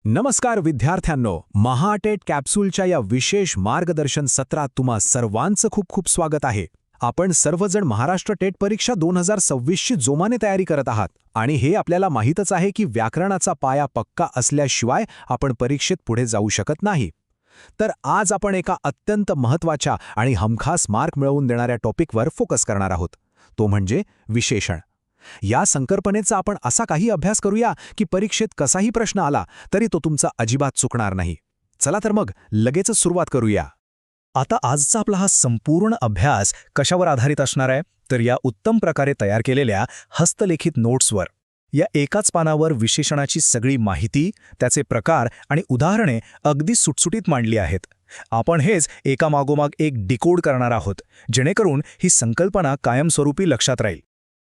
नमस्कार विद्यार्थ्यांनो, महाटेट कॅप्सूलच्या या विशेष मार्गदर्शन सत्रात तुम्हा सर्वांचं खूप खूप स्वागत आहे. आपण सर्वजण महाराष्ट्र टेट परीक्षा 2026ची जोमाने तयारी करत आहात आणि हे आपल्याला माहीतच आहे की व्याकरणाचा पाया पक्का असल्याशिवाय आपण परीक्षेत पुढे जाऊ शकत नाही. तर आज आपण एका अत्यंत महत्त्वाच्या आणि हमखास मार्क मिळवून देणाऱ्या टॉपिकवर फोकस करणार आहोत. तो म्हणजे विशेषण. या संकल्पनेचा आपण असा काही अभ्यास करूया की परीक्षेत कसाही प्रश्न आला तरी तो तुमचा अजिबात चुकणार नाही. चला तर मग लगेचच सुरुवात करूया. आता आजचा आपला हा संपूर्ण अभ्यास कशावर आधारित असणार आहे तर या उत्तम प्रकारे तयार केलेल्या हस्तलेखित नोट्सवर. या एकाच पानावर विशेषणाची सगळी माहिती, त्याचे प्रकार आणि उदाहरणे अगदी सुटसुटीत मांडली आहेत. आपण हेच एकामागोमाग एक डिकोड करणार आहोत, जेणेकरून ही संकल्पना कायमस्वरूपी लक्षात राहील.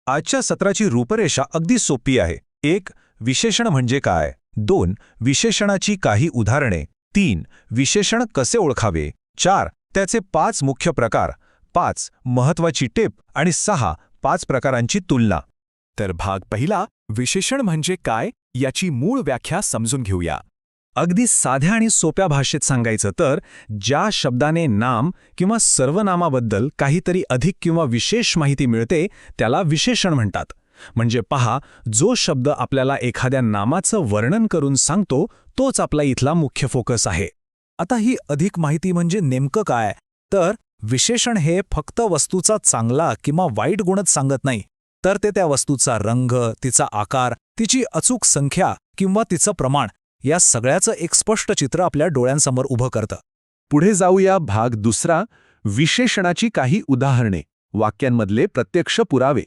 आजच्या सत्राची रूपरेषा अगदी सोपी आहे. 1. विशेषण म्हणजे काय. 2. विशेषणाची काही उदाहरणे. 3. विशेषण कसे ओळखावे. 4. त्याचे 5 मुख्य प्रकार. 5. महत्त्वाची टिप आणि 6. 5 प्रकारांची तुलना. तर भाग पहिला, विशेषण म्हणजे काय याची मूळ व्याख्या समजून घेऊया. अगदी साध्या आणि सोप्या भाषेत सांगायचं तर ज्या शब्दाने नाम किंवा सर्वनामाबद्दल काहीतरी अधिक किंवा विशेष माहिती मिळते त्याला विशेषण म्हणतात. म्हणजे पहा, जो शब्द आपल्याला एखाद्या नामाचं वर्णन करून सांगतो तोच आपला इथला मुख्य फोकस आहे. आता ही अधिक माहिती म्हणजे नेमकं काय, तर विशेषण हे फक्त वस्तूचा चांगला किंवा वाईट गुणच सांगत नाही, तर ते त्या वस्तूचा रंग, तिचा आकार, तिची अचूक संख्या किंवा तिचं प्रमाण या सगळ्याचं एक स्पष्ट चित्र आपल्या डोळ्यांसमोर उभं करतं. पुढे जाऊया. भाग दुसरा, विशेषणाची काही उदाहरणे. वाक्यांमधले प्रत्यक्ष पुरावे.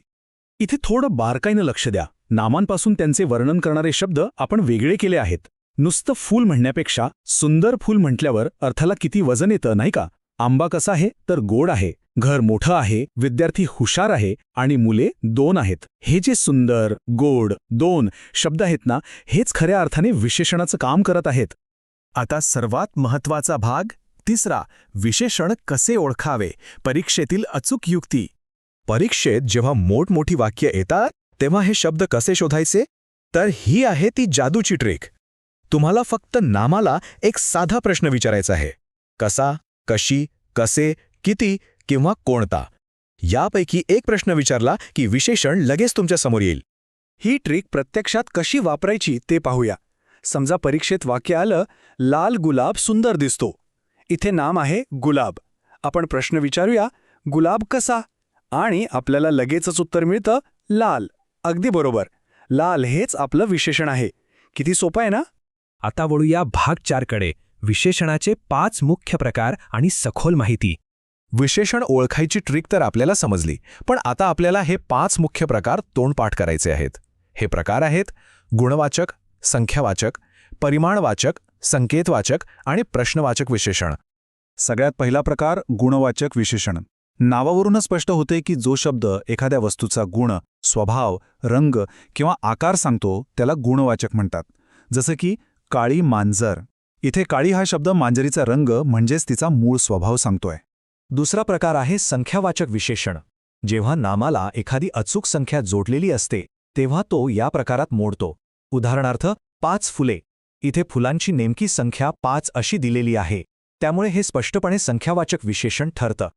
इथे थोडं बारकाईनं लक्ष द्या. नामांपासून त्यांचे वर्णन करणारे शब्द आपण वेगळे केले आहेत. नुसतं फूल म्हणण्यापेक्षा सुंदर फूल म्हटल्यावर अर्थाला किती वजन येतं, नाही का. आंबा कसा आहे तर गोड आहे, घर मोठं आहे, विद्यार्थी हुशार आहे आणि मुले 2 आहेत. हे जे सुंदर, गोड, 2 शब्द आहेत ना, हेच खऱ्या अर्थाने विशेषणाचं काम करत आहेत. आता सर्वात महत्त्वाचा भाग तिसरा, विशेषण कसे ओळखावे. परीक्षेतील अचूक युक्ती. परीक्षेत जेव्हा मोठमोठी वाक्य येतात तेव्हा हे शब्द कसे शोधायचे, तर ही आहे ती जादूची ट्रिक. तुम्हाला फक्त नामाला एक साधा प्रश्न विचारायचा आहे. कसा, कशी, कसे, किती किंवा कोणता. यापैकी एक प्रश्न विचारला की विशेषण लगेच तुमच्या समोर येईल. ही ट्रिक प्रत्यक्षात कशी वापरायची ते पाहूया. समजा परीक्षेत वाक्य आलं, लाल गुलाब सुंदर दिसतो. इथे नाम आहे गुलाब. आपण प्रश्न विचारूया, गुलाब कसा, आणि आपल्याला लगेचच उत्तर मिळतं, लाल. अगदी बरोबर, लाल हेच आपलं विशेषण आहे. किती सोपं आहे ना. आता वळूया भाग 4 कडे. विशेषणाचे 5 मुख्य प्रकार आणि सखोल माहिती. विशेषण ओळखायची ट्रिक तर आपल्याला समजली, पण आता आपल्याला हे 5 मुख्य प्रकार तोंडपाठ करायचे आहेत. हे प्रकार आहेत गुणवाचक, संख्यावाचक, परिमाणवाचक, संकेतवाचक आणि प्रश्नवाचक विशेषण. सगळ्यात पहिला प्रकार, गुणवाचक विशेषण. नावावरूनच स्पष्ट होते की जो शब्द एखाद्या वस्तूचा गुण, स्वभाव, रंग किंवा आकार सांगतो त्याला गुणवाचक म्हणतात. जसं की काळी मांजर. इथे काळी हा शब्द मांजरीचा रंग म्हणजेच तिचा मूळ स्वभाव सांगतोय. दुसरा प्रकार आहे संख्यावाचक विशेषण. जेव्हा नामाला एखादी अचूक संख्या जोडलेली असते तेव्हा तो या प्रकारात मोडतो. उदाहरणार्थ 5 फुले. इथे फुलांची नेमकी संख्या 5 अशी दिलेली आहे, त्यामुळे हे स्पष्टपणे संख्यावाचक विशेषण ठरतं.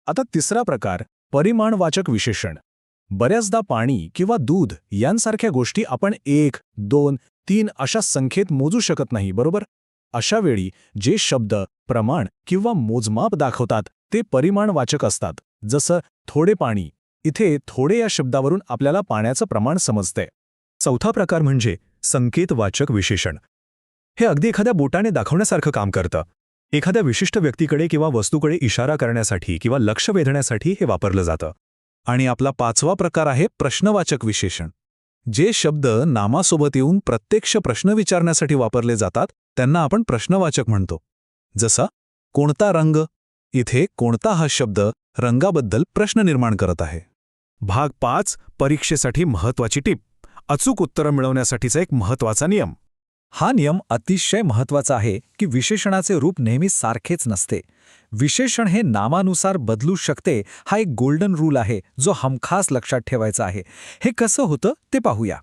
आता तिसरा प्रकार, परिमाणवाचक विशेषण. बऱ्याचदा पाणी किंवा दूध यांसारख्या गोष्टी आपण 1, 2, 3 अशा संख्येत मोजू शकत नाही, बरोबर. अशा वेळी जे शब्द प्रमाण किंवा मोजमाप दाखवतात ते परिमाणवाचक असतात. जसं थोडे पाणी. इथे थोडे या शब्दावरून आपल्याला पाण्याचं प्रमाण समजते. चौथा प्रकार म्हणजे संकेतवाचक विशेषण. हे अगदी एखाद्या बोटाने दाखवण्यासारखं काम करतं. एखाद्या विशिष्ट व्यक्तीकडे किंवा वस्तूकडे इशारा करण्यासाठी किंवा लक्ष वेधण्यासाठी हे वापरलं जातं. आणि आपला 5वा प्रकार आहे प्रश्नवाचक विशेषण. जे शब्द नामासोबत येऊन प्रत्यक्ष प्रश्न विचारण्यासाठी वापरले जातात त्यांना आपण प्रश्नवाचक म्हणतो. जसा कोणता रंग. इथे कोणता हा शब्द रंगाबद्दल प्रश्न निर्माण करत आहे. भाग 5, परीक्षेसाठी महत्त्वाची टीप. अचूक उत्तरं मिळवण्यासाठीचा एक महत्त्वाचा नियम. हा नियम अतिशय महत्त्वाचा आहे की विशेषणाचे रूप नेहमी सारखेच नसते. विशेषण हे नामानुसार बदलू शकते. हा एक गोल्डन रूल आहे जो हमखास लक्षात ठेवायचा आहे. हे कसं होतं ते पाहूया.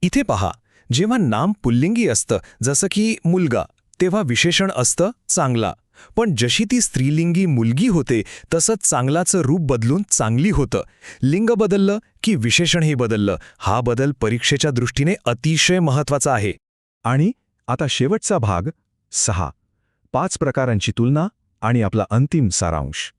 इथे पहा, जेव्हा नाम पुल्लिंगी असतं जसं की मुलगा तेव्हा विशेषण असतं चांगला, पण जशी ती स्त्रीलिंगी मुलगी होते तसंच चांगलाचं रूप बदलून चांगली होतं. लिंग बदललं की विशेषणही बदललं. हा बदल परीक्षेच्या दृष्टीने अतिशय महत्वाचा आहे. आणि आता शेवटचा भाग 6. 5 प्रकारांची तुलना आणि आपला अंतिम सारांश.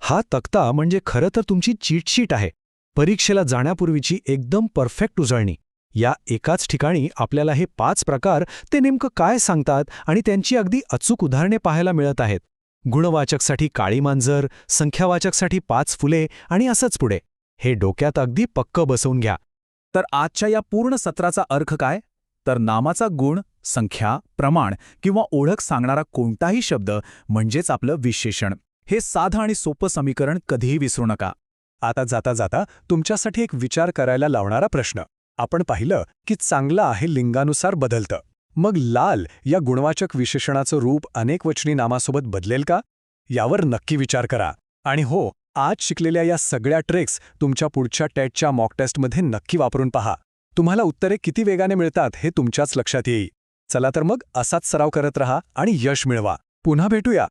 हा तक्ता म्हणजे खरं तर तुमची चीटशीट आहे. परीक्षेला जाण्यापूर्वीची एकदम परफेक्ट उजळणी. या एकाच ठिकाणी आपल्याला हे 5 प्रकार ते नेमकं काय सांगतात आणि त्यांची अगदी अचूक उदाहरणे पाहायला मिळत आहेत. गुणवाचकसाठी काळी मांजर, संख्यावाचकसाठी 5 फुले आणि असंच पुढे. हे डोक्यात अगदी पक्क बसवून घ्या. तर आजच्या या पूर्ण सत्राचा अर्थ काय? तर नामाचा गुण, संख्या, प्रमाण किंवा ओळख सांगणारा कोणताही शब्द म्हणजेच आपलं विशेषण. हे साधं आणि सोपं समीकरण कधीही विसरू नका. आता जाता जाता तुमच्यासाठी एक विचार करायला लावणारा प्रश्न. आपण पाहिलं की चांगलं आहे लिंगानुसार बदलतं. मग लाल या गुणवाचक विशेषणाचं रूप अनेकवचनी नामासोबत बदलेल का? यावर नक्की विचार करा. आणि हो, आज शिकलेल्या या सगळ्या ट्रिक्स तुमच्या पुढच्या टेटच्या मॉक टेस्टमध्ये नक्की वापरून पहा. तुम्हाला उत्तरे किती वेगाने मिळतात हे तुमच्याच लक्षात येईल. चला तर मग असाच सराव करत रहा आणि यश मिळवा. पुन्हा भेटूया